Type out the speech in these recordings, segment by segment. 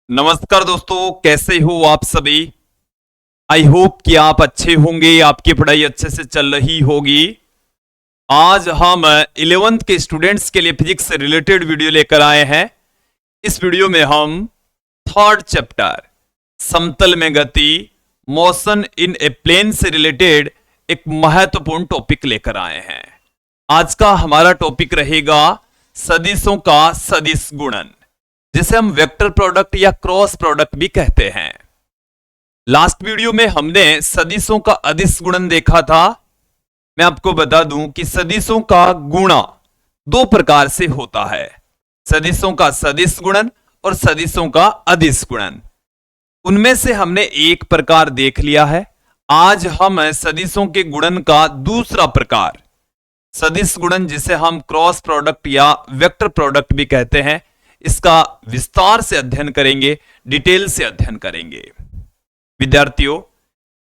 नमस्कार दोस्तों, कैसे हो आप सभी। आई होप कि आप अच्छे होंगे, आपकी पढ़ाई अच्छे से चल रही होगी। आज हम 11th के स्टूडेंट्स के लिए फिजिक्स से रिलेटेड वीडियो लेकर आए हैं। इस वीडियो में हम थर्ड चैप्टर समतल में गति, मोशन इन ए प्लेन से रिलेटेड एक महत्वपूर्ण टॉपिक लेकर आए हैं। आज का हमारा टॉपिक रहेगा सदिशों का सदिश गुणन, जिसे हम वेक्टर प्रोडक्ट या क्रॉस प्रोडक्ट भी कहते हैं। लास्ट वीडियो में हमने सदिशों का अदिश गुणन देखा था। मैं आपको बता दूं कि सदिशों का गुणा दो प्रकार से होता है, सदिशों का सदिश गुणन और सदिशों का अदिश गुणन। उनमें से हमने एक प्रकार देख लिया है। आज हम सदिशों के गुणन का दूसरा प्रकार, सदिश गुणन जिसे हम क्रॉस प्रोडक्ट या वेक्टर प्रोडक्ट भी कहते हैं, इसका विस्तार से अध्ययन करेंगे, डिटेल से अध्ययन करेंगे। विद्यार्थियों,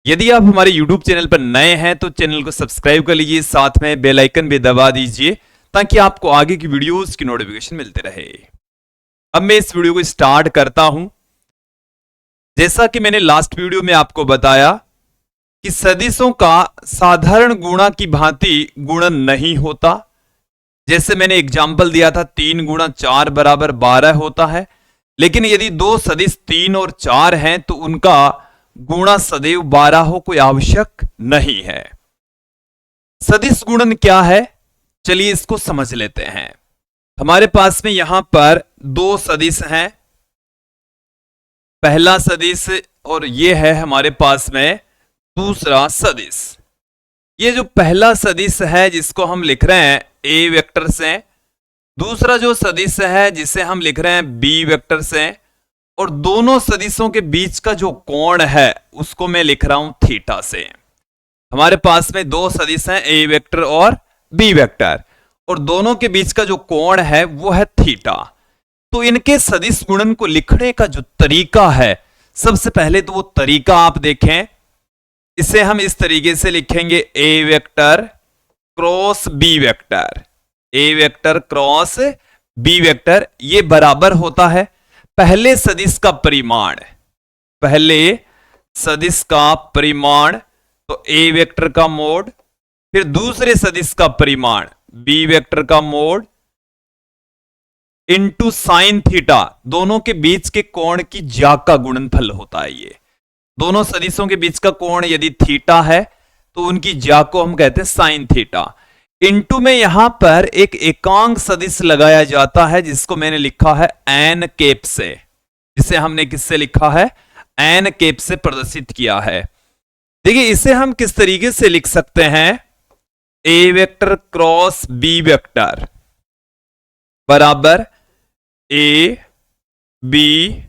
यदि आप हमारे YouTube चैनल पर नए हैं तो चैनल को सब्सक्राइब कर लीजिए, साथ में बेल आइकन भी दबा दीजिए ताकि आपको आगे की वीडियोस की नोटिफिकेशन मिलते रहे। अब मैं इस वीडियो को स्टार्ट करता हूं। जैसा कि मैंने लास्ट वीडियो में आपको बताया कि सदिशों का साधारण गुणा की भांति गुणन नहीं होता। जैसे मैंने एग्जाम्पल दिया था 3 गुणा 4 बराबर 12 होता है, लेकिन यदि दो सदिश 3 और 4 हैं तो उनका गुणा सदैव 12 हो, कोई आवश्यक नहीं है। सदिश गुणन क्या है, चलिए इसको समझ लेते हैं। हमारे पास में यहां पर दो सदिश हैं, पहला सदिश और ये है हमारे पास में दूसरा सदिश। ये जो पहला सदिश है जिसको हम लिख रहे हैं ए वेक्टर से, दूसरा जो सदिश है जिसे हम लिख रहे हैं बी वेक्टर से, और दोनों सदिशों के बीच का जो कोण है उसको मैं लिख रहा हूं थीटा से। हमारे पास में दो सदिश हैं, ए वेक्टर और बी वेक्टर, और दोनों के बीच का जो कोण है वो है थीटा। तो इनके सदिश गुणन को लिखने का जो तरीका है, सबसे पहले तो वो तरीका आप देखें। इसे हम इस तरीके से लिखेंगे ए vector cross B vector, A vector cross B vector. ये बराबर होता है पहले सदिश का परिमाण, पहले सदिश का परिमाण तो ए वेक्टर का मोड, फिर दूसरे सदिश का परिमाण बी वेक्टर का मोड इनटू साइन थीटा। दोनों के बीच के कोण की ज्या का गुणनफल होता है। ये दोनों सदिशों के बीच का कोण यदि थीटा है तो उनकी ज्या को हम कहते हैं साइन थीटा। इनटू में यहां पर एक एकांक सदिश लगाया जाता है जिसको मैंने लिखा है एन केप से, जिसे हमने किससे लिखा है, एन केप से प्रदर्शित किया है। देखिए इसे हम किस तरीके से लिख सकते हैं, A vector cross B vector बराबर A B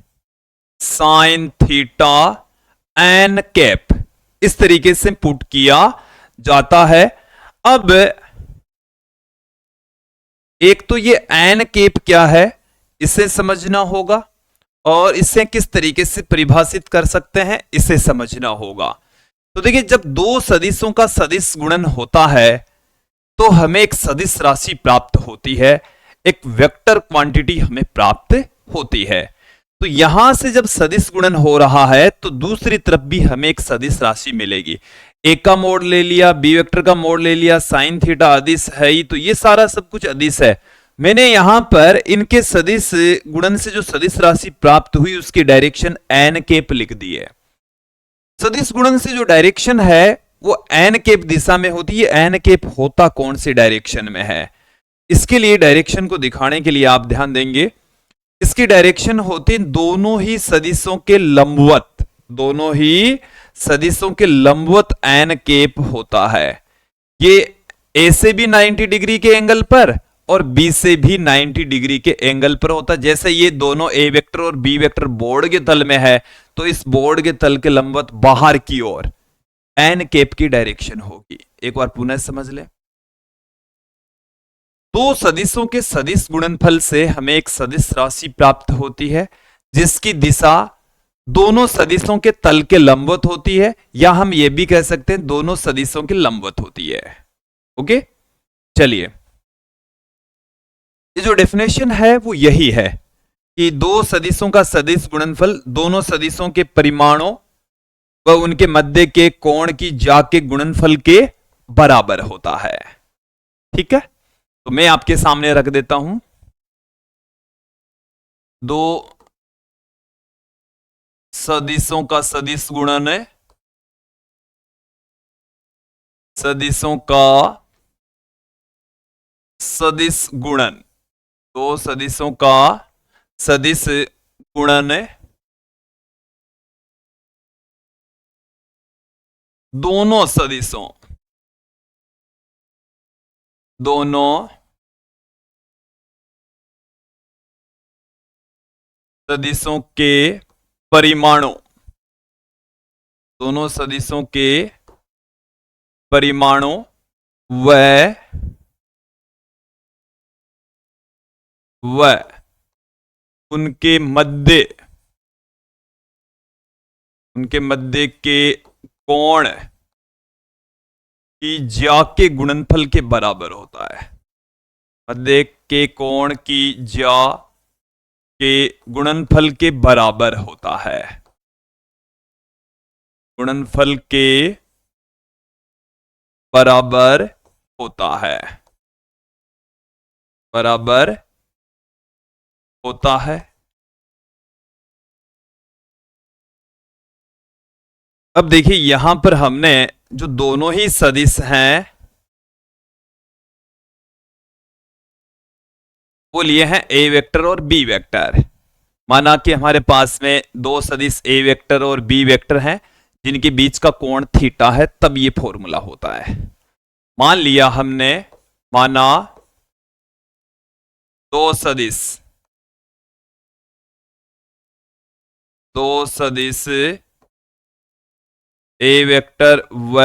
sine theta N cap, इस तरीके से पुट किया जाता है। अब एक तो ये एन कैप क्या है इसे समझना होगा, और इसे किस तरीके से परिभाषित कर सकते हैं इसे समझना होगा। तो देखिए जब दो सदिशों का सदिश गुणन होता है तो हमें एक सदिश राशि प्राप्त होती है, एक वेक्टर क्वांटिटी हमें प्राप्त होती है। तो यहां से जब सदिश गुणन हो रहा है तो दूसरी तरफ भी हमें एक सदिश राशि मिलेगी। ए का मोड ले लिया, बी वेक्टर का मोड ले लिया, साइन थीटा अदिश है ही, तो ये सारा सब कुछ अदिश है। मैंने यहां पर इनके सदिश गुणन से जो सदिश राशि प्राप्त हुई उसकी डायरेक्शन एन केप लिख दी है। सदिश गुणन से जो डायरेक्शन है वो एन केप दिशा में होती है। एन केप होता कौन सी डायरेक्शन में है, इसके लिए डायरेक्शन को दिखाने के लिए आप ध्यान देंगे। इसकी डायरेक्शन होती दोनों ही सदिशों के लंबवत, दोनों ही सदिशों के लंबवत एन केप होता है। ये ए से भी 90 डिग्री के एंगल पर और बी से भी 90 डिग्री के एंगल पर होता है। जैसे ये दोनों ए वेक्टर और बी वेक्टर बोर्ड के तल में है तो इस बोर्ड के तल के लंबवत बाहर की ओर एन केप की डायरेक्शन होगी। एक बार पुनः समझ ले, दो सदिशों के सदिश गुणनफल से हमें एक सदिश राशि प्राप्त होती है जिसकी दिशा दोनों सदिशों के तल के लंबवत होती है, या हम यह भी कह सकते हैं दोनों सदिशों के लंबवत होती है। ओके, चलिए ये जो डेफिनेशन है वो यही है कि दो सदिशों का सदिश गुणनफल दोनों सदिशों के परिमाणों व उनके मध्य के कोण की ज्या के गुणनफल के बराबर होता है। ठीक है, तो मैं आपके सामने रख देता हूं दो सदिशों का सदिश गुणन है, सदिशों का सदिश गुणन, दो सदिशों का सदिश गुणन है, दोनों सदिशों के परिमाणों, दोनों सदिशों के परिमाणों व उनके मध्य के कोण की ज्या के गुणनफल के बराबर होता है। मध्य के कोण की ज्या के गुणनफल के बराबर होता है, गुणनफल के बराबर होता है, बराबर होता है। अब देखिए यहां पर हमने जो दोनों ही सदिश हैं वो लिए हैं ए वेक्टर और बी वेक्टर। माना कि हमारे पास में दो सदिश ए वेक्टर और बी वेक्टर हैं जिनके बीच का कोण थीटा है, तब ये फॉर्मूला होता है। मान लिया हमने, माना दो सदिश ए वेक्टर व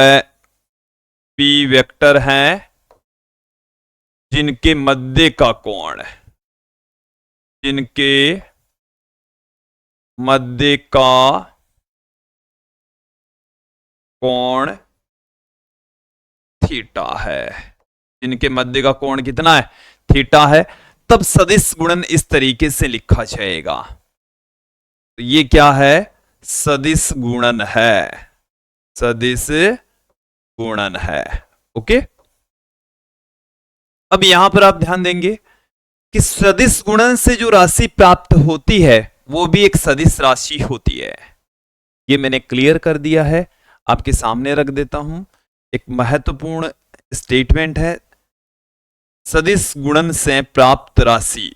बी वेक्टर हैं जिनके मध्य का कोण, जिनके मध्य का कोण थीटा है, जिनके मध्य का कोण कितना है, थीटा है, तब सदिश गुणन इस तरीके से लिखा जाएगा। तो ये क्या है, सदिश गुणन है, सदिश गुणन है। ओके, अब यहां पर आप ध्यान देंगे कि सदिश गुणन से जो राशि प्राप्त होती है वो भी एक सदिश राशि होती है। ये मैंने क्लियर कर दिया है, आपके सामने रख देता हूं। एक महत्वपूर्ण स्टेटमेंट है, सदिश गुणन से प्राप्त राशि,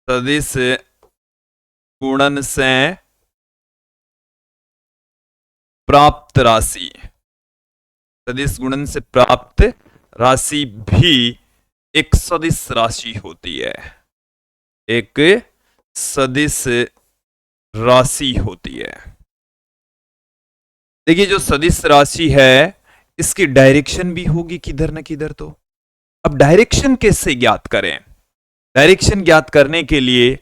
सदिश गुणन से प्राप्त राशि, सदिश गुणन से प्राप्त राशि भी एक सदिश राशि होती है, एक सदिश राशि होती है। देखिए जो सदिश राशि है इसकी डायरेक्शन भी होगी किधर न किधर। तो अब डायरेक्शन कैसे ज्ञात करें, डायरेक्शन ज्ञात करने के लिए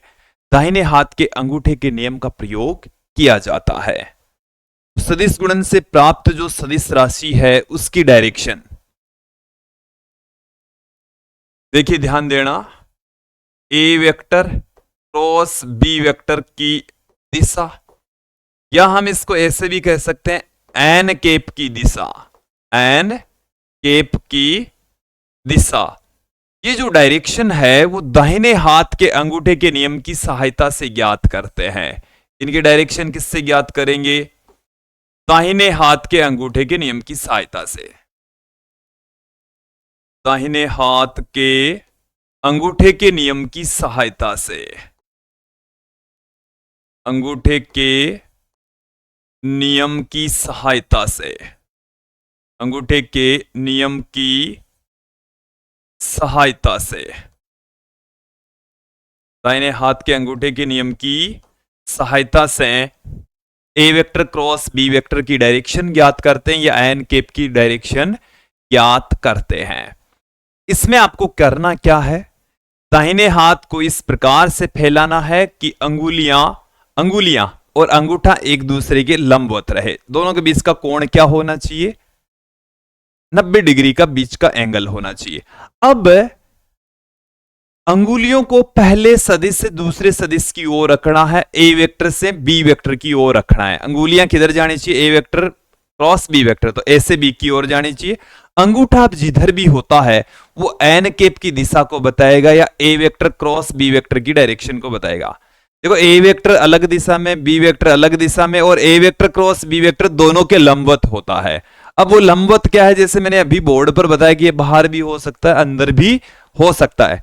दाहिने हाथ के अंगूठे के नियम का प्रयोग किया जाता है। सदिश गुणन से प्राप्त जो सदिश राशि है उसकी डायरेक्शन देखिए, ध्यान देना, ए वेक्टर क्रॉस बी वेक्टर की दिशा, या हम इसको ऐसे भी कह सकते हैं एन केप की दिशा, एन केप की दिशा। ये जो डायरेक्शन है वो दाहिने हाथ के अंगूठे के नियम की सहायता से ज्ञात करते हैं। इनके डायरेक्शन किससे ज्ञात करेंगे, दाहिने हाथ के अंगूठे के नियम की सहायता से, दाहिने हाथ के अंगूठे के नियम की सहायता से, अंगूठे के नियम की सहायता से, अंगूठे के नियम की सहायता से, दाहिने हाथ के अंगूठे के नियम की सहायता से A vector cross B vector की डायरेक्शन ज्ञात करते हैं या एन केप की डायरेक्शन ज्ञात करते हैं। इसमें आपको करना क्या है, दाहिने हाथ को इस प्रकार से फैलाना है कि अंगुलियां और अंगूठा एक दूसरे के लंबवत रहे। दोनों के बीच का कोण क्या होना चाहिए, 90 डिग्री का बीच का एंगल होना चाहिए। अब अंगुलियों को पहले सदिश से दूसरे सदिश की ओर रखना है, ए वेक्टर से बी वेक्टर की ओर रखना है। अंगुलियां किधर जानी चाहिए? A vector cross B vector, तो ए से बी की ओर जानी चाहिए। अंगूठा अब जिधर भी होता है वो एन कैप की दिशा को बताएगा या ए वेक्टर क्रॉस बी वेक्टर की डायरेक्शन को बताएगा। देखो ए वेक्टर अलग दिशा में, बी वेक्टर अलग दिशा में, और ए वेक्टर क्रॉस बी वेक्टर दोनों के लंबवत होता है। अब वो लंबवत क्या है? जैसे मैंने अभी बोर्ड पर बताया कि ये बाहर भी हो सकता है, अंदर भी हो सकता है।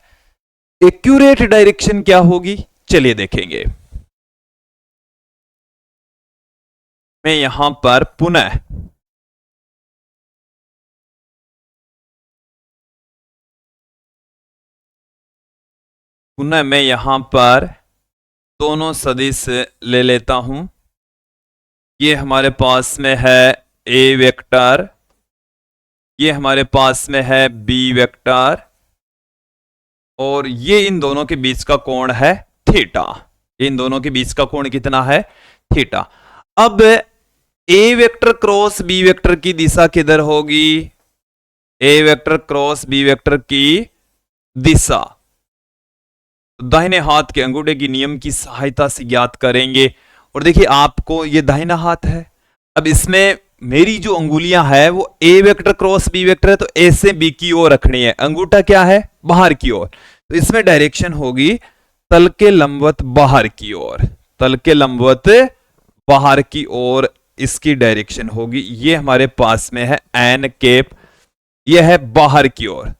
एक्यूरेट डायरेक्शन क्या होगी, चलिए देखेंगे। मैं यहां पर पुनः मैं यहां पर दोनों सदिश ले लेता हूं। ये हमारे पास में है ए वेक्टर, ये हमारे पास में है बी वेक्टर, और ये इन दोनों के बीच का कोण है थीटा। इन दोनों के बीच का कोण कितना है? थीटा। अब ए वेक्टर क्रॉस बी वेक्टर की दिशा किधर होगी? ए वेक्टर क्रॉस बी वेक्टर की दिशा दाहिने हाथ के अंगूठे की नियम की सहायता से ज्ञात करेंगे। और देखिए आपको ये दाहिना हाथ है, अब इसमें मेरी जो अंगुलियां है वो ए वेक्टर क्रॉस बी वेक्टर है, तो ए से बी की ओर रखनी है। अंगूठा क्या है? बाहर की ओर, तो इसमें डायरेक्शन होगी तल के लंबवत बाहर की ओर। तल के लंबवत बाहर की ओर इसकी डायरेक्शन होगी। ये हमारे पास में है एन कैप, यह है बाहर की ओर।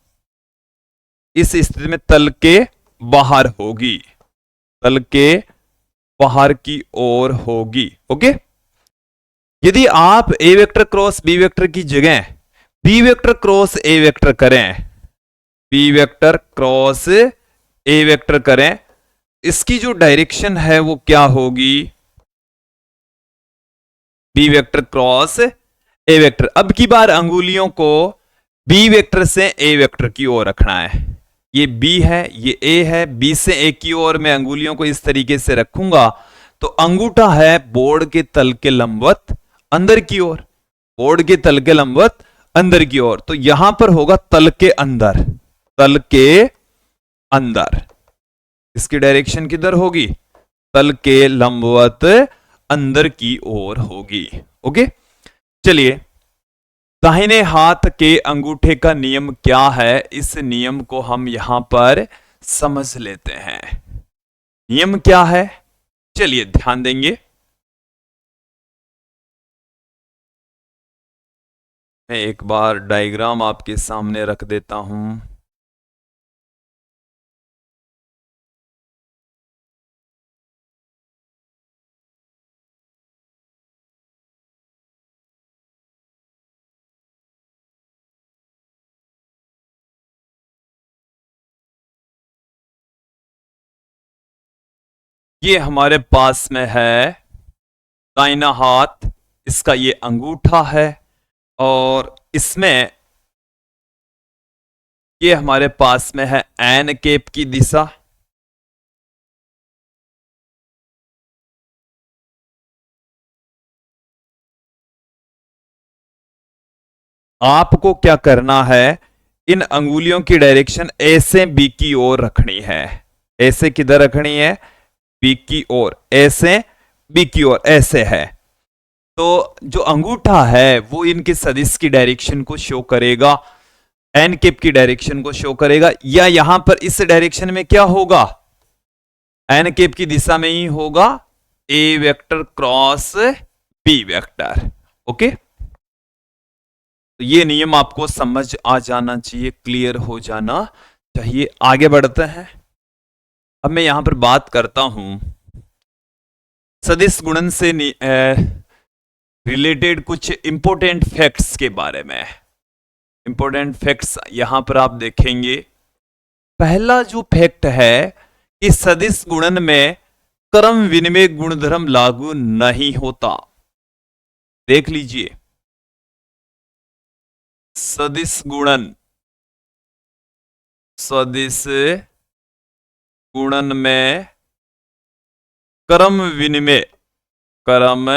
इस स्थिति में तल के बाहर होगी, तल के बाहर की ओर होगी। ओके। यदि आप A vector cross B vector की जगह B vector cross A vector करें, B vector cross A vector करें, इसकी जो डायरेक्शन है वो क्या होगी? B vector cross A vector. अब की बार अंगुलियों को बी वेक्टर से ए वेक्टर की ओर रखना है। ये बी है, ये ए है, बी से ए की ओर मैं अंगुलियों को इस तरीके से रखूंगा तो अंगूठा है बोर्ड के तल के लंबवत अंदर की ओर, बोर्ड के तल के लंबवत अंदर की ओर, तो यहां पर होगा तल के अंदर, तल के अंदर। इसकी डायरेक्शन किधर होगी? तल के लंबवत अंदर की ओर होगी। ओके। चलिए, दाहिने हाथ के अंगूठे का नियम क्या है, इस नियम को हम यहां पर समझ लेते हैं। नियम क्या है, चलिए ध्यान देंगे। मैं एक बार डायग्राम आपके सामने रख देता हूं। ये हमारे पास में है दाहिना हाथ, इसका ये अंगूठा है, और इसमें ये हमारे पास में है एन कैप की दिशा। आपको क्या करना है, इन अंगुलियों की डायरेक्शन ए से बी की ओर रखनी है। ए से किधर रखनी है? बी की ओर। ए से बी की ओर ऐसे है, तो जो अंगूठा है वो इनके सदिश की डायरेक्शन को शो करेगा, एन कैप की डायरेक्शन को शो करेगा, या यहां पर इस डायरेक्शन में क्या होगा? एन कैप की दिशा में ही होगा A vector cross B vector. Okay. तो ये नियम आपको समझ आ जाना चाहिए, क्लियर हो जाना चाहिए। आगे बढ़ते हैं। अब मैं यहां पर बात करता हूं सदिश गुणन से रिलेटेड कुछ इंपॉर्टेंट फैक्ट्स के बारे में। इंपॉर्टेंट फैक्ट्स यहां पर आप देखेंगे। पहला जो फैक्ट है कि सदिश गुणन में क्रम विनिमय गुणधर्म लागू नहीं होता। देख लीजिए, सदिश गुणन, सदिश गुणन में क्रम विनिमय, क्रम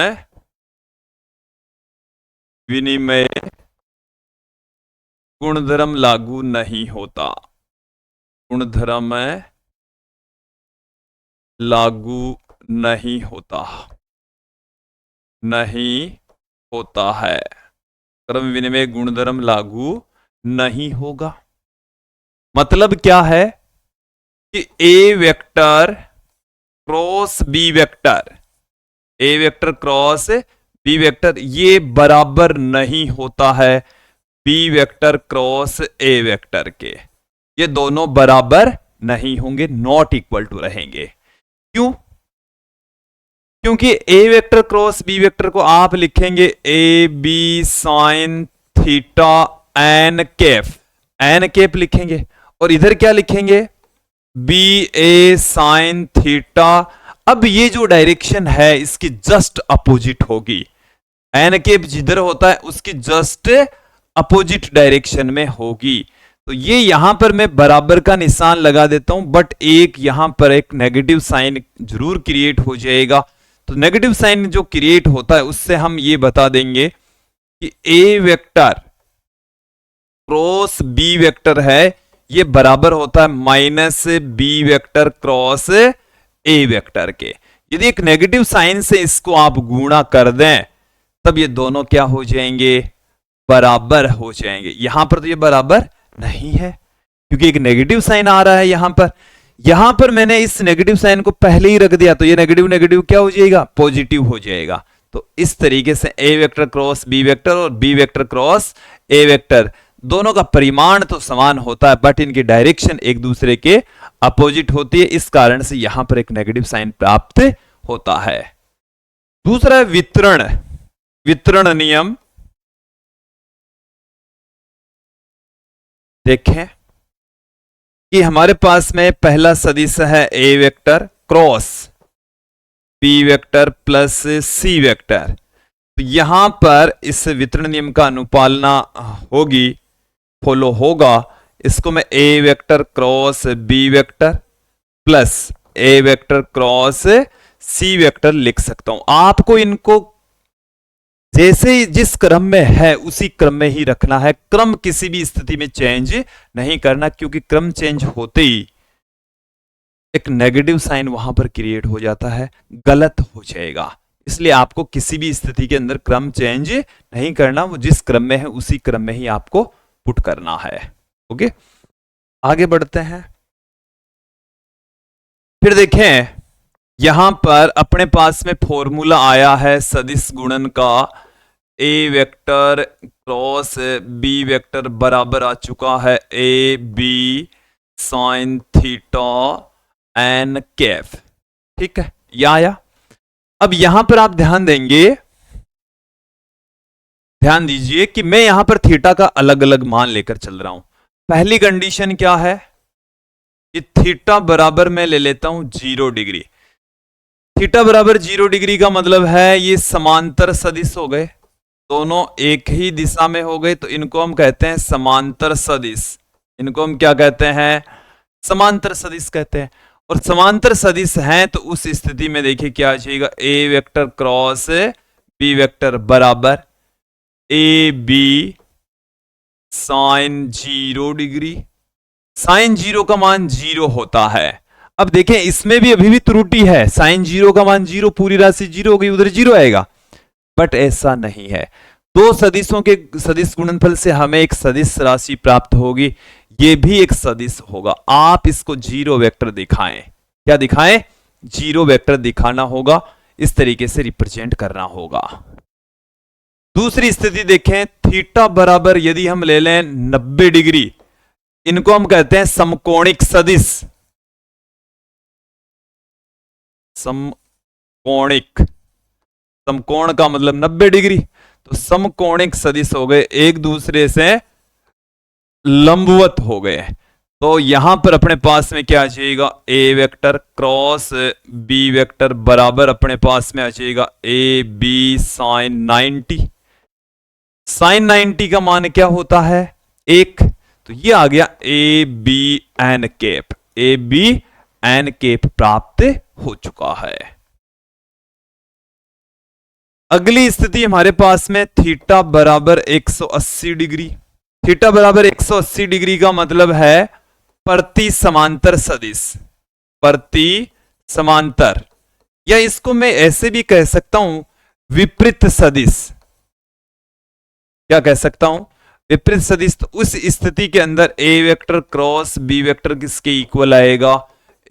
विनिमय गुणधर्म लागू नहीं होता। गुणधर्म लागू नहीं होता, नहीं होता है, क्रम विनिमय गुणधर्म लागू नहीं होगा। मतलब क्या है कि A vector cross B vector, A vector cross B vector ये बराबर नहीं होता है B vector cross A vector के, ये दोनों बराबर नहीं होंगे, नॉट इक्वल टू रहेंगे। क्यों? क्योंकि A vector cross B vector को आप लिखेंगे A B sine theta N cap लिखेंगे, और इधर क्या लिखेंगे बी ए साइन थीटा। अब ये जो डायरेक्शन है इसकी जस्ट अपोजिट होगी, एन कैप जिधर होता है उसकी जस्ट अपोजिट डायरेक्शन में होगी। तो ये यहां पर मैं बराबर का निशान लगा देता हूं, बट एक यहां पर एक नेगेटिव साइन जरूर क्रिएट हो जाएगा। तो नेगेटिव साइन जो क्रिएट होता है उससे हम ये बता देंगे कि A vector cross B vector है ये बराबर होता है minus B vector cross A vector के। यदि एक नेगेटिव साइन से इसको आप गुणा कर दें तब ये दोनों क्या हो जाएंगे, बराबर हो जाएंगे। यहां पर तो ये बराबर नहीं है क्योंकि एक नेगेटिव साइन आ रहा है यहां पर मैंने इस नेगेटिव साइन को पहले ही रख दिया, तो ये नेगेटिव नेगेटिव क्या हो जाएगा, पॉजिटिव हो जाएगा। तो इस तरीके से A vector cross B vector और B vector cross A vector दोनों का परिमाण तो समान होता है बट इनकी डायरेक्शन एक दूसरे के अपोजिट होती है, इस कारण से यहां पर एक नेगेटिव साइन प्राप्त होता है। दूसरा है वितरण नियम। देखें कि हमारे पास में पहला सदिश है A vector cross B vector plus C vector, तो यहां पर इस वितरण नियम का अनुपालना होगी, फॉलो होगा। इसको मैं A vector cross B vector plus A vector cross C vector लिख सकता हूं। आपको इनको जैसे जिस क्रम में है उसी क्रम में ही रखना है, क्रम किसी भी स्थिति में चेंज नहीं करना, क्योंकि क्रम चेंज होते ही एक नेगेटिव साइन वहां पर क्रिएट हो जाता है, गलत हो जाएगा। इसलिए आपको किसी भी स्थिति के अंदर क्रम चेंज नहीं करना, वो जिस क्रम में है उसी क्रम में ही आपको पुट करना है। ओके, आगे बढ़ते हैं। फिर देखें यहां पर अपने पास में फॉर्मूला आया है सदिश गुणन का, A vector cross B vector बराबर आ चुका है A B sine theta N cap. ठीक है, यह आया। अब यहां पर आप ध्यान दीजिए कि मैं यहां पर थीटा का अलग अलग मान लेकर चल रहा हूं। पहली कंडीशन क्या है कि थीटा बराबर मैं ले लेता हूं 0 डिग्री। थीटा बराबर 0 डिग्री का मतलब है ये समांतर सदिश हो गए, दोनों एक ही दिशा में हो गए, तो इनको हम कहते हैं समांतर सदिश। इनको हम क्या कहते हैं, समांतर सदिश कहते हैं। और समांतर सदिश हैं तो उस स्थिति में देखिए क्या आ जाएगा, A vector cross B vector बराबर A B sine 0 degree. Sine 0 का मान 0 होता है। अब देखें इसमें भी अभी भी त्रुटि है, साइन 0 का मान 0, पूरी राशि 0 हो गई, उधर 0 आएगा, बट ऐसा नहीं है। दो सदिशों के सदिश गुणनफल से हमें एक सदिश राशि प्राप्त होगी, ये भी एक सदिश होगा। आप इसको 0 वेक्टर दिखाएं, क्या दिखाएं, 0 वेक्टर दिखाना होगा, इस तरीके से रिप्रेजेंट करना होगा। दूसरी स्थिति देखें, थीटा बराबर यदि हम ले लें 90 डिग्री, इनको हम कहते हैं समकोणिक सदिश। समकोण का मतलब 90 डिग्री, तो समकोणिक सदिश हो गए, एक दूसरे से लंबवत हो गए। तो यहां पर अपने पास में क्या आ जाएगा, A vector cross B vector बराबर अपने पास में आ जाएगा ए बी साइन 90। साइन 90 का मान क्या होता है, 1, तो ये आ गया A B N cap, A B N cap प्राप्त हो चुका है। अगली स्थिति हमारे पास में थीटा बराबर 180 डिग्री। थीटा बराबर 180 डिग्री का मतलब है प्रति समांतर सदिश, प्रति समांतर, या इसको मैं ऐसे भी कह सकता हूं विपरीत सदिश। क्या कह सकता हूं? विपरीत सदिश। तो उस स्थिति के अंदर ए वेक्टर क्रॉस बी वेक्टर किसके इक्वल आएगा?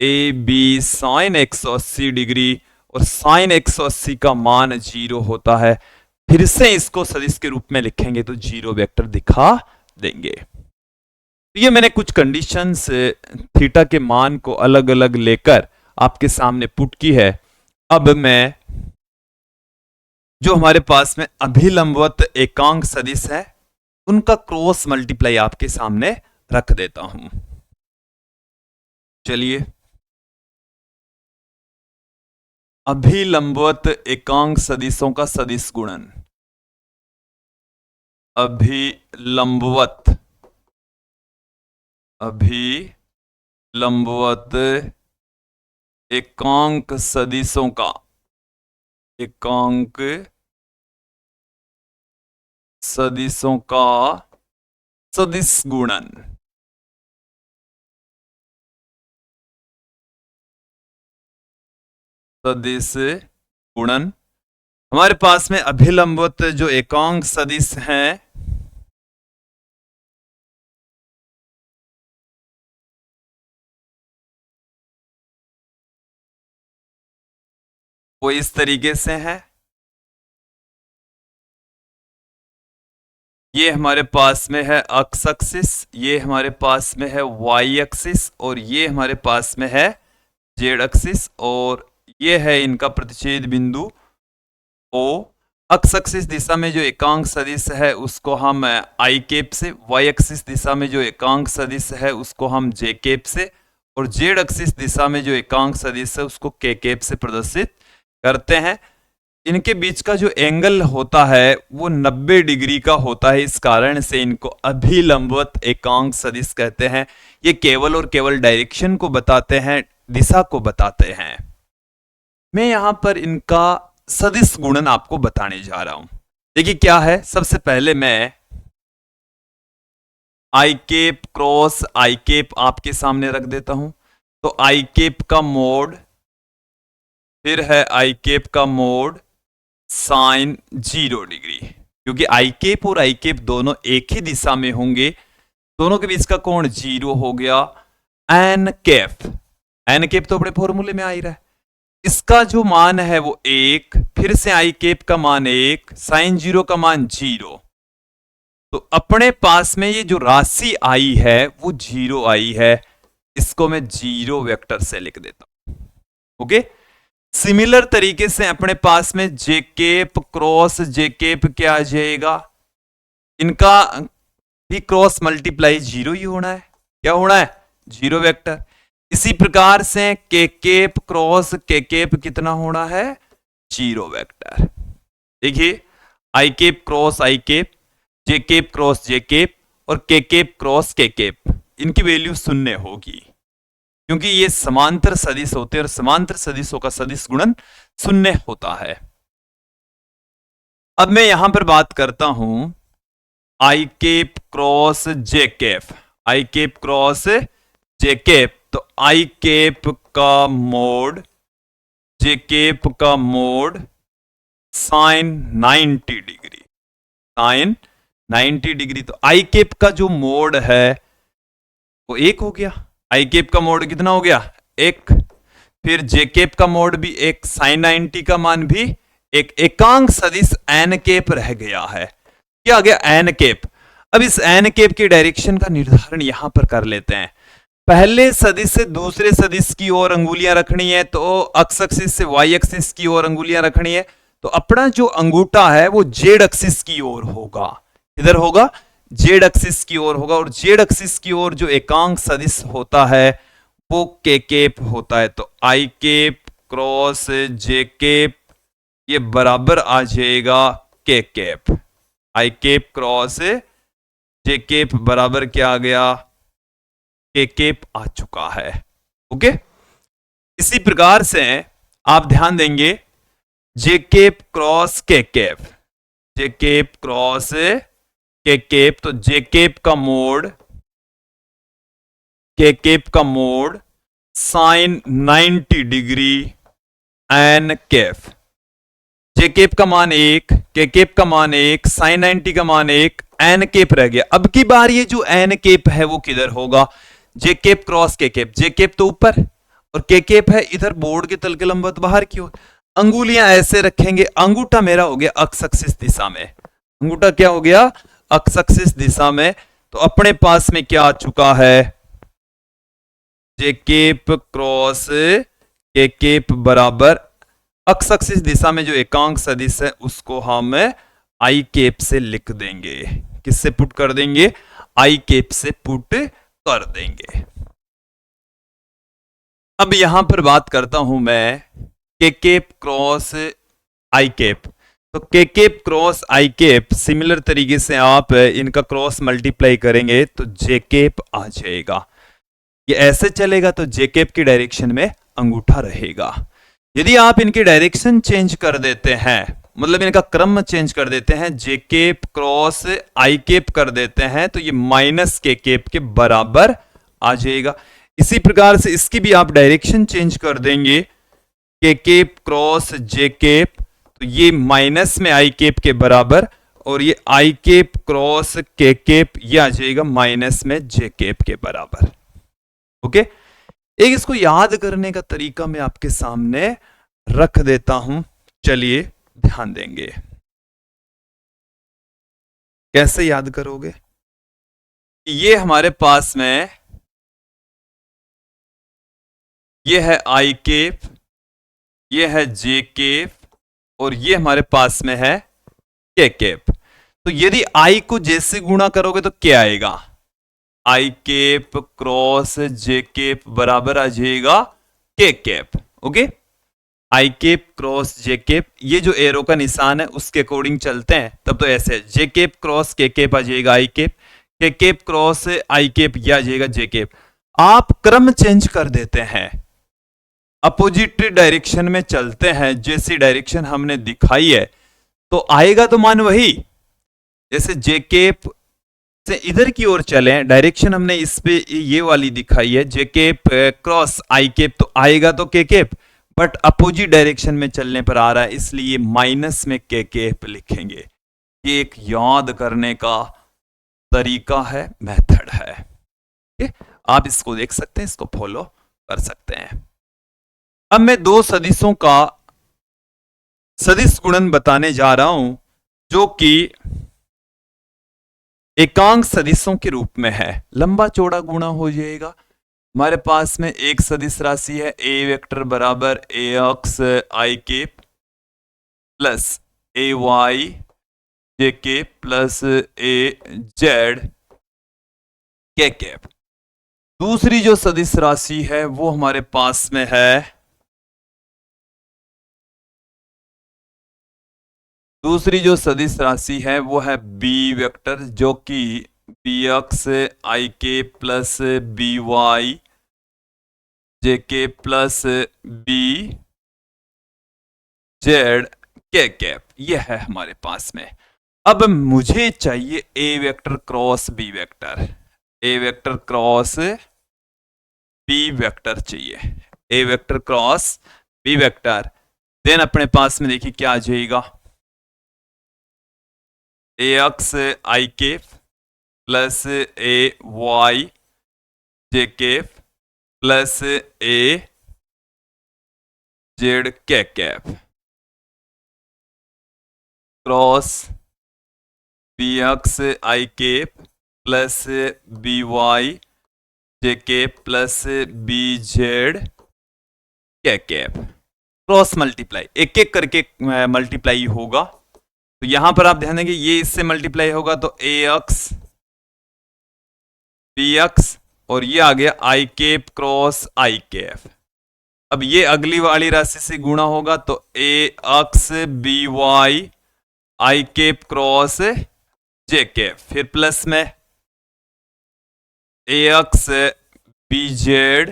ए बी साइन 180 डिग्री, और साइन 180 का मान 0 होता है। फिर से इसको सदिश के रूप में लिखेंगे तो 0 वेक्टर दिखा देंगे। तो ये मैंने कुछ कंडीशंस थीटा के मान को अलग अलग लेकर आपके सामने पुट की है। अब मैं जो हमारे पास में अभिलंबवत एकांक सदिश है उनका क्रॉस मल्टीप्लाई आपके सामने रख देता हूं। चलिए, अभिलंबवत एकांक सदिशों का सदिश गुणन। अभिलंबवत एकांक सदिशों का सदिश गुणन। सदिश गुणन हमारे पास में अभिलंबवत जो एकांक सदिश हैं वो इस तरीके से है। ये हमारे पास में है एक्स एक्सिस, ये हमारे पास में है वाई एक्सिस, और ये हमारे पास में है जेड एक्सिस, और ये है इनका प्रतिच्छेद बिंदु ओ। एक्स एक्सिस दिशा में जो एकांक सदिश है उसको हम आई केप से, वाई एक्सिस दिशा में जो एकांक सदिश है उसको हम जे केप से, और जेड एक्सिस दिशा में जो एकांक सदिश है उसको के केप से प्रदर्शित करते हैं। इनके बीच का जो एंगल होता है वो 90 डिग्री का होता है, इस कारण से इनको अभिलंबवत एकांक सदिश कहते हैं। ये केवल और केवल डायरेक्शन को बताते हैं, दिशा को बताते हैं। मैं यहां पर इनका सदिश गुणन आपको बताने जा रहा हूं। देखिए क्या है, सबसे पहले मैं आई केप क्रॉस आई केप आपके सामने रख देता हूं। तो आई केप का मोड, फिर है आई केप का मोड साइन 0 डिग्री, क्योंकि आई केप और आई केप दोनों एक ही दिशा में होंगे, दोनों के बीच का कोण 0 हो गया। एन केप तो अपने फॉर्मूले में आ ही रहा है, इसका जो मान है वो 1, फिर से आई केप का मान 1, साइन 0 का मान 0। तो अपने पास में ये जो राशि आई है वो 0 आई है, इसको मैं 0 वेक्टर से लिख देता हूं। ओके, सिमिलर तरीके से अपने पास में J cap cross J cap क्या आ जाएगा? इनका भी क्रॉस मल्टीप्लाई 0 ही होना है। क्या होना है? 0 वेक्टर। इसी प्रकार से के केप क्रॉस के केप कितना होना है? 0 वेक्टर। देखिए, I cap cross I cap, J cap cross J cap, और K cap cross K cap, इनकी वैल्यू 0 होगी, क्योंकि ये समांतर सदिश होते हैं और समांतर सदिशों का सदिश गुणन 0 होता है। अब मैं यहां पर बात करता हूं I cap cross J cap, I cap cross J cap. तो आई केप का मोड जे केप का mod sine 90 degree, sine 90 degree. तो आई केप का जो मोड है वो 1 हो गया। आई केप का मोड कितना हो गया? 1। फिर जे केप का मोड भी 1, साइन 90 का मान भी 1। एकांक सदिश एन केप रह गया है। क्या आ गया? N cap. अब इस एन केप के डायरेक्शन का निर्धारण यहां पर कर लेते हैं। पहले सदिश से दूसरे सदिश की ओर अंगुलियां रखनी है, तो एक्स एक्सिस से वाई एक्सिस की ओर अंगुलियां रखनी है। तो अपना जो अंगूठा है वो जेड एक्सिस की ओर होगा। इधर होगा, जेड एक्सिस की ओर होगा, और जेड एक्सिस की ओर जो एकांक सदिश होता है वो के केप होता है। तो I cap cross J cap ये बराबर आ जाएगा के cap. I cap cross J cap बराबर क्या आ गया? के केप आ चुका है। ओके, इसी प्रकार से आप ध्यान देंगे J cap cross K cap, J cap cross K cap. तो जे केप का मोड के केप का mod sine 90 degree N cap. J cap का मान 1, के केप का मान 1, साइन 90 का मान 1, एन केप रह गया। अब की बार ये जो एन केप है वो किधर होगा? जे cap cross K cap. J cap तो ऊपर और के केप है इधर बोर्ड के तल के लंबवत बाहर की ओर। अंगुलियां ऐसे रखेंगे, अंगूठा मेरा हो गया एक्स एक्सिस दिशा में, अंगूठा क्या हो गया? एक्स एक्सिस दिशा में। तो अपने पास में क्या आ चुका है? जे केप क्रॉस के केप बराबर एक्स एक्सिस दिशा में जो एकांक सदिश है उसको हम आई केप से लिख देंगे। किससे पुट कर देंगे? आई केप से पुट कर देंगे। अब यहां पर बात करता हूं मैं के केप क्रॉस आई केप। तो के cap cross I cap similar तरीके से आप इनका क्रॉस मल्टीप्लाई करेंगे तो जे केप आ जाएगा। ये ऐसे चलेगा तो जे केप की डायरेक्शन में अंगूठा रहेगा। यदि आप इनकी डायरेक्शन चेंज कर देते हैं, मतलब इनका क्रम चेंज कर देते हैं, जे केप क्रॉस आई केप कर देते हैं, तो ये माइनस के केप के बराबर आ जाएगा। इसी प्रकार से इसकी भी आप डायरेक्शन चेंज कर देंगे, के केप क्रॉस जे केप, तो ये माइनस में आई केप के बराबर, और ये आई केप क्रॉस के केप ये आ जाएगा माइनस में जे केप के बराबर। ओके, एक इसको याद करने का तरीका मैं आपके सामने रख देता हूं, चलिए ध्यान देंगे। कैसे याद करोगे? ये हमारे पास में ये है आई केप, ये है जे केप, और ये हमारे पास में है के केप। तो यदि आई को जे से गुणा करोगे तो क्या आएगा? आई केप क्रॉस जे केप बराबर आ जाएगा के केप। ओके, आई केप क्रॉस जे केप, ये जो एरो का निशान है उसके अकॉर्डिंग चलते हैं तब तो ऐसे है, जे केप क्रॉस के केप आ जाएगा आई केप, के केप क्रॉस आई केप ये आ जाएगा जे केप। आप क्रम चेंज कर देते हैं, अपोजिट डायरेक्शन में चलते हैं, जैसी डायरेक्शन हमने दिखाई है तो आएगा तो मान वही। जैसे जे केप से इधर की ओर चलें, डायरेक्शन हमने इस पे ये वाली दिखाई है, जे केप क्रॉस आई केप, तो आएगा तो के केप, बट अपोजिट डायरेक्शन में चलने पर आ रहा है इसलिए माइनस में के केप लिखेंगे। ये एक याद करने का तरीका है, मेथड है। आप इसको देख सकते हैं, इसको फॉलो कर सकते हैं। अब मैं दो सदिशों का सदिश गुणन बताने जा रहा हूं जो कि एकांक सदिशों के रूप में है। लंबा चौड़ा गुणा हो जाएगा। हमारे पास में एक सदिश राशि है ए वेक्टर बराबर ए X I cap plus A Y J cap plus A Z K cap. दूसरी जो सदिश राशि है वो हमारे पास में है, दूसरी जो सदिश राशि है वो है बी वेक्टर, जो कि बी एक्स आई के plus B Y J K plus B Z K cap, ये है हमारे पास में। अब मुझे चाहिए A vector cross B vector, A vector cross B vector चाहिए, A vector cross B vector. Then अपने पास में देखिए क्या आ जाएगा, A X I cap plus A Y J cap plus A Z K cap cross B X I cap plus B Y J cap plus B Z K cap. Cross multiply एक एक करके multiply होगा। तो यहां पर आप ध्यान देंगे ये इससे मल्टीप्लाई होगा तो ए एक्स बी एक्स और ये आ गया आई केप क्रॉस आई केफ। अब ये अगली वाली राशि से गुणा होगा तो A X B Y I cap cross J cap, फिर प्लस में A X B Z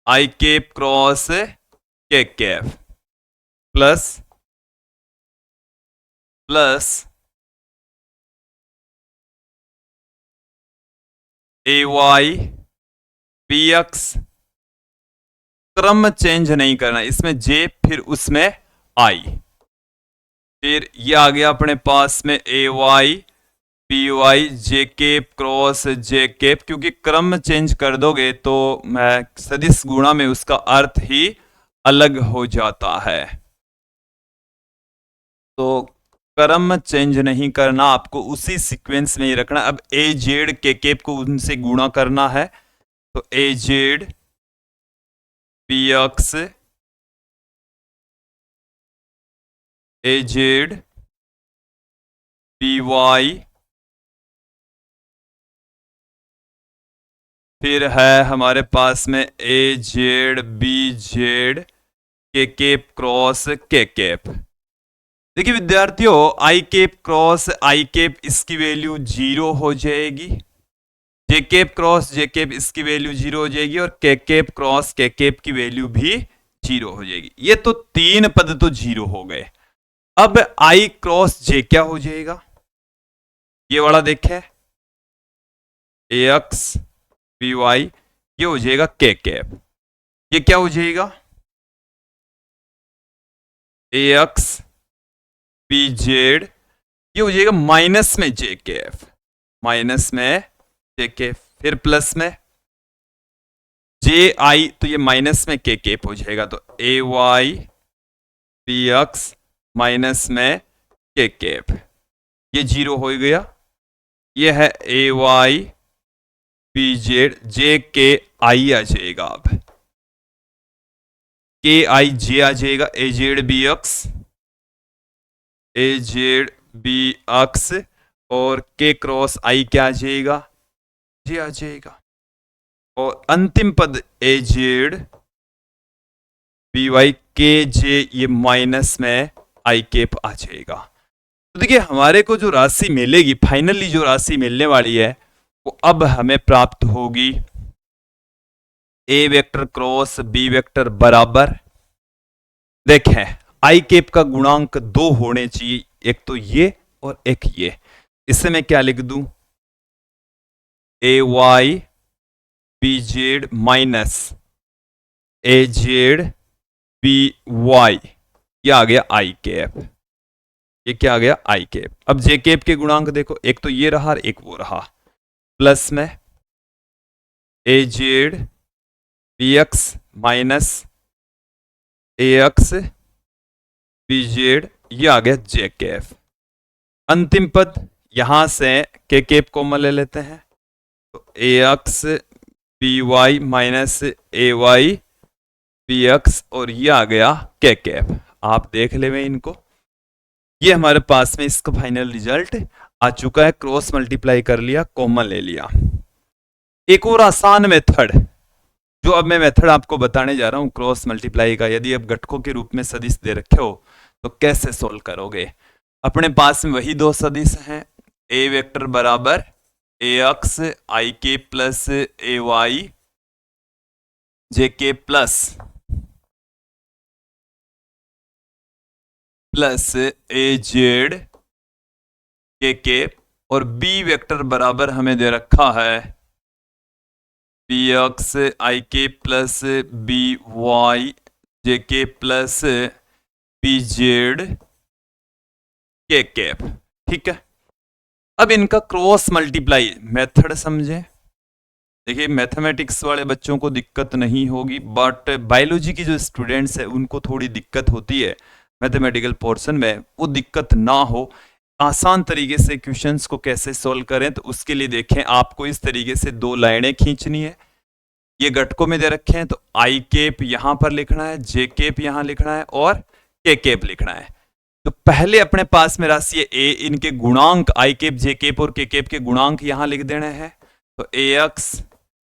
I cap cross K cap plus plus A Y B X, क्रम चेंज नहीं करना, इसमें जे फिर उसमें आई, फिर ये आ गया अपने पास में A Y P Y J cap cross J cap, क्योंकि क्रम चेंज कर दोगे तो सदिश गुणा में उसका अर्थ ही अलग हो जाता है। तो क्रम चेंज नहीं करना, आपको उसी सीक्वेंस में ही रखना। अब ए जेड के केप को उनसे गुणा करना है, तो A Z P X A Z P Y, फिर है हमारे पास में A Z B Z K cap cross K cap. देखिए विद्यार्थियों, I cap cross I cap इसकी वैल्यू 0 हो जाएगी, J cap cross J cap इसकी वैल्यू 0 हो जाएगी, और K cap cross K cap की वैल्यू भी 0 हो जाएगी। ये तो तीन पद तो 0 हो गए। अब आई क्रॉस जे क्या हो जाएगा, ये वाला देखे, ए एक्स बी वाई, ये हो जाएगा के कैप, ये क्या हो जाएगा ए एक्स बी जेड, ये हो जाएगा माइनस में जे कैफ, माइनस में जे कैफ, फिर प्लस में जे आई, तो ये माइनस में के कैप हो जाएगा, तो ए वाई बी एक्स माइनस में के कैप, ये 0 हो गया। ये है ए वाई बी जेड, जे के आई आ जाएगा, अब के आई जे आ जाएगा, ए Z B x A Z B x, और के क्रॉस आई क्या आ जाएगा, जे आ जाएगा, और अंतिम पद ए जेड बी वाई के जे, ये माइनस में आई केप आ जाएगा। तो देखिए हमारे को जो राशि मिलेगी, फाइनली जो राशि मिलने वाली है, वो अब हमें प्राप्त होगी ए वेक्टर क्रॉस बी वेक्टर बराबर, देखें आई केप का गुणांक 2 होने चाहिए, एक तो ये और एक ये। इससे मैं क्या लिख दूं, ए वाई बी जेड माइनस ए जेड बी वाई, ये आ गया आई केप, ये क्या आ गया आई केप। अब जे केप के गुणांक देखो, एक तो ये रहा, एक वो रहा, प्लस में A Z B x minus A X B Z, ये आ गया जे केफ। अंतिम पद यहां से के केप कॉमन ले लेते हैं, तो A X B Y minus A Y B x, और ये आ गया के केप। आप देख ले इनको, ये हमारे पास में इसका फाइनल रिजल्ट आ चुका है। क्रॉस मल्टीप्लाई कर लिया, कॉमन ले लिया। एक और आसान मेथड, जो अब मैं मेथड आपको बताने जा रहा हूं क्रॉस मल्टीप्लाई का, यदि अब घटकों के रूप में सदिश दे रखे हो तो कैसे सोल्व करोगे। अपने पास में वही दो सदिश हैं, ए वेक्टर बराबर ए एक्स आई के plus A Y J K plus A Z के, और बी वेक्टर बराबर हमें दे रखा है बी एक्स आई के plus B Y J K plus B Z K cap. ठीक है, अब इनका क्रॉस मल्टीप्लाई मेथड समझे। देखिए मैथमेटिक्स वाले बच्चों को दिक्कत नहीं होगी, बट बायोलॉजी की जो स्टूडेंट्स है उनको थोड़ी दिक्कत होती है मैथमेटिकल पोर्शन में। वो दिक्कत ना हो, आसान तरीके से क्वेश्चंस को कैसे सोल्व करें, तो उसके लिए देखें आपको इस तरीके से दो लाइनें खींचनी है। ये घटकों में दे रखे हैं, तो आई केप यहां पर लिखना है, जे केप यहां लिखना है, और के केप लिखना है। तो पहले अपने पास में राशि है ए, इनके गुणांक आई केप जे केप और के केप के गुणांक यहां लिख देने हैं, तो ए एक्स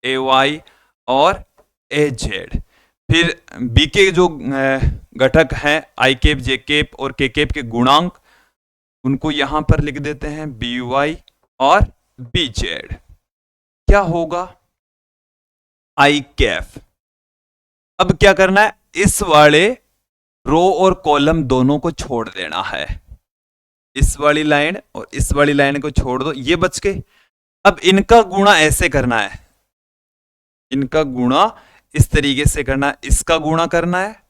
ए वाई और ए जेड। फिर बी के जो घटक हैं आई केप जे केप और के केप के गुणांक, उनको यहां पर लिख देते हैं बी वाई और बी जेड। क्या होगा आई कैफ। अब क्या करना है, इस वाले रो और कॉलम दोनों को छोड़ देना है, इस वाली लाइन और इस वाली लाइन को छोड़ दो, ये बच गए। अब इनका गुणा ऐसे करना है, इनका गुणा इस तरीके से करना है, इसका गुणा करना है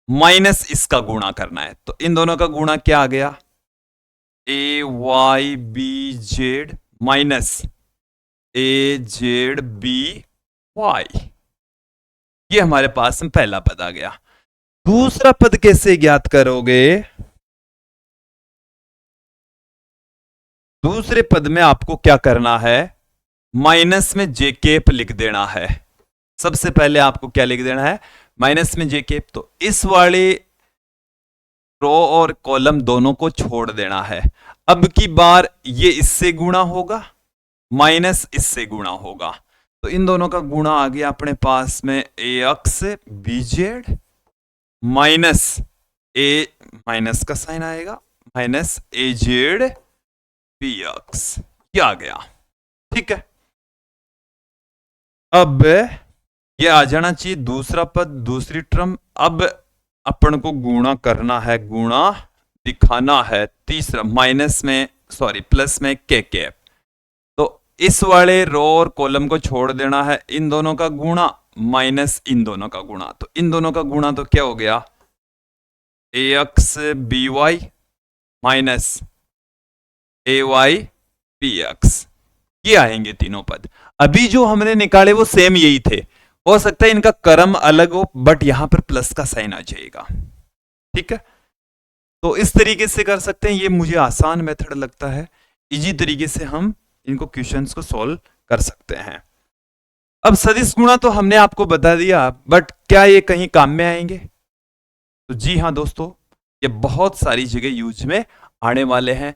माइनस इसका गुणा करना है। तो इन दोनों का गुणा क्या आ गया, ए वाई बी जेड माइनस ए जेड बी वाई। ये हमारे पास में पहला पद आ गया। दूसरा पद कैसे ज्ञात करोगे, दूसरे पद में आपको क्या करना है, माइनस में जे केप लिख देना है। सबसे पहले आपको क्या लिख देना है, माइनस में जे केप। तो इस वाले रो और कॉलम दोनों को छोड़ देना है। अब की बार ये इससे गुणा होगा, माइनस इससे गुणा होगा। तो इन दोनों का गुणा आ गया अपने पास में A X B Z minus A, minus का साइन आएगा, माइनस ए जेड बी एक्स। ये आ गया, ठीक है। अब ये आ जाना चाहिए दूसरा पद, दूसरी टर्म। अब अपन को गुणा करना है, गुणा दिखाना है तीसरा, माइनस में सॉरी प्लस में के कैप। तो इस वाले रो और कॉलम को छोड़ देना है, इन दोनों का गुणा माइनस इन दोनों का गुणा। तो इन दोनों का गुणा तो क्या हो गया, ए एक्स बी वाई माइनस ए वाई बी एक्स। ये आएंगे तीनों पद। अभी जो हमने निकाले वो सेम यही थे, हो सकता है इनका क्रम अलग हो, बट यहां पर प्लस का साइन आ जाएगा, ठीक है। तो इस तरीके से कर सकते हैं, ये मुझे आसान मेथड लगता है, इजी तरीके से हम इनको क्वेश्चंस को सॉल्व कर सकते हैं। अब सदिश गुणा तो हमने आपको बता दिया, बट क्या ये कहीं काम में आएंगे, तो जी हाँ दोस्तों, ये बहुत सारी जगह यूज में आने वाले हैं।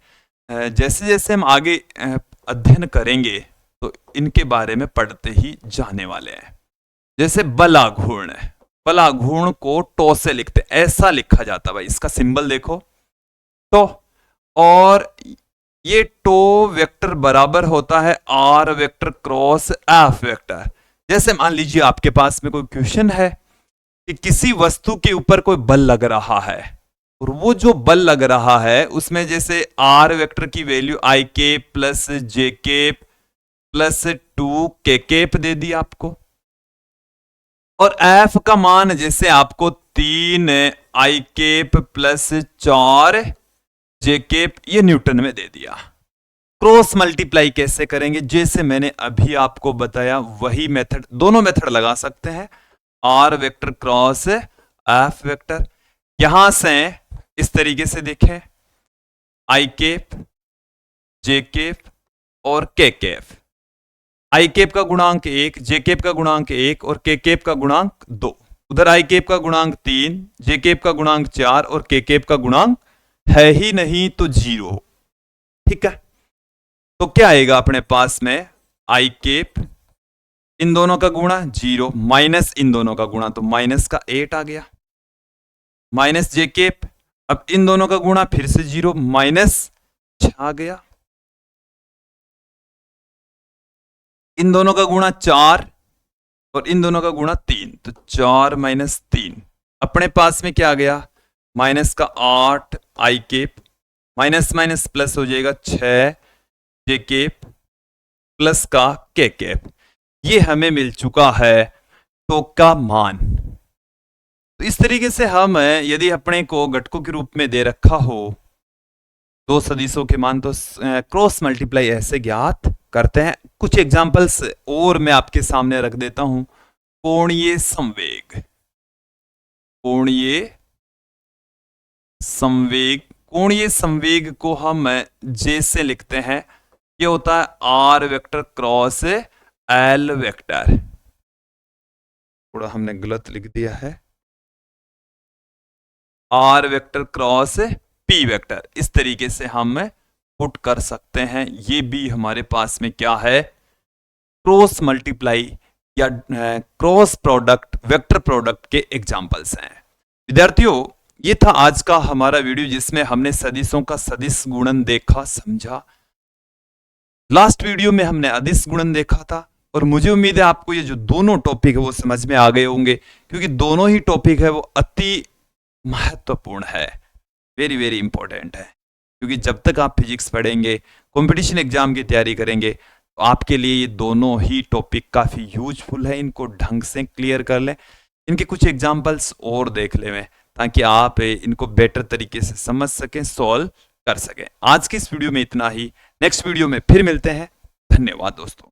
जैसे जैसे हम आगे अध्ययन करेंगे तो इनके बारे में पढ़ते ही जाने वाले हैं। जैसे बलाघूर्ण, बलाघूर्ण को टो से लिखते, ऐसा लिखा जाता भाई, इसका सिंबल देखो टो, और ये टो वेक्टर बराबर होता है R vector cross F vector. जैसे मान लीजिए आपके पास में कोई क्वेश्चन है कि किसी वस्तु के ऊपर कोई बल लग रहा है, और वो जो बल लग रहा है उसमें जैसे आर वेक्टर की वैल्यू आई के प्लस जे के प्लस 2 के केप दे दी आपको, और एफ का मान जैसे आपको 3 आई केप प्लस 4 जे केप, ये न्यूटन में दे दिया। क्रॉस मल्टीप्लाई कैसे करेंगे, जैसे मैंने अभी आपको बताया वही मेथड, दोनों मेथड लगा सकते हैं, R vector cross F vector. यहां से इस तरीके से देखें, आई केप जे केप और के केप। आई केप का गुणांक 1, जे केप का गुणांक 1 और के केप का गुणांक 2। उधर आई केप का गुणांक 3, जे केप का गुणांक 4 और के केप का गुणांक है ही नहीं तो 0, ठीक है। तो क्या आएगा अपने पास में, आई केप इन दोनों का गुणा 0 माइनस इन दोनों का गुणा, तो माइनस का 8 आ गया, माइनस जे केप, अब इन दोनों का गुणा फिर से 0 माइनस 6 आ गया, इन दोनों का गुणा 4 और इन दोनों का गुणा 3, तो 4 माइनस 3 अपने पास में क्या आ गया, माइनस का 8 आई केप, माइनस माइनस प्लस हो जाएगा 6 जे केप प्लस का के केप। ये हमें मिल चुका है तो का मान। तो इस तरीके से हम यदि अपने को घटकों के रूप में दे रखा हो दो सदिशों के मान, तो क्रॉस मल्टीप्लाई ऐसे ज्ञात करते हैं। कुछ एग्जांपल्स और मैं आपके सामने रख देता हूं। कोणीय संवेग, कोणीय संवेग, कोणीय संवेग को हम जे से लिखते हैं, ये होता है R vector cross L vector. थोड़ा हमने गलत लिख दिया है, R vector cross P vector, इस तरीके से हम पुट कर सकते हैं। ये भी हमारे पास में क्या है, क्रॉस मल्टीप्लाई या क्रॉस प्रोडक्ट, वेक्टर प्रोडक्ट के एग्जांपल्स हैं। विद्यार्थियों, ये था आज का हमारा वीडियो जिसमें हमने सदिशों का सदिश गुणन देखा, समझा। लास्ट वीडियो में हमने अदिश गुणन देखा था, और मुझे उम्मीद है आपको ये जो दोनों टॉपिक है वो समझ में आ गए होंगे, क्योंकि दोनों ही टॉपिक है वो अति महत्वपूर्ण है, वेरी वेरी इंपॉर्टेंट है। क्योंकि जब तक आप फिजिक्स पढ़ेंगे, कंपटीशन एग्जाम की तैयारी करेंगे, तो आपके लिए ये दोनों ही टॉपिक काफ़ी यूजफुल है, इनको ढंग से क्लियर कर लें। इनके कुछ एग्जाम्पल्स और देख लें ताकि आप इनको बेटर तरीके से समझ सकें, सॉल्व कर सकें। आज की इस वीडियो में इतना ही, नेक्स्ट वीडियो में फिर मिलते हैं। धन्यवाद दोस्तों।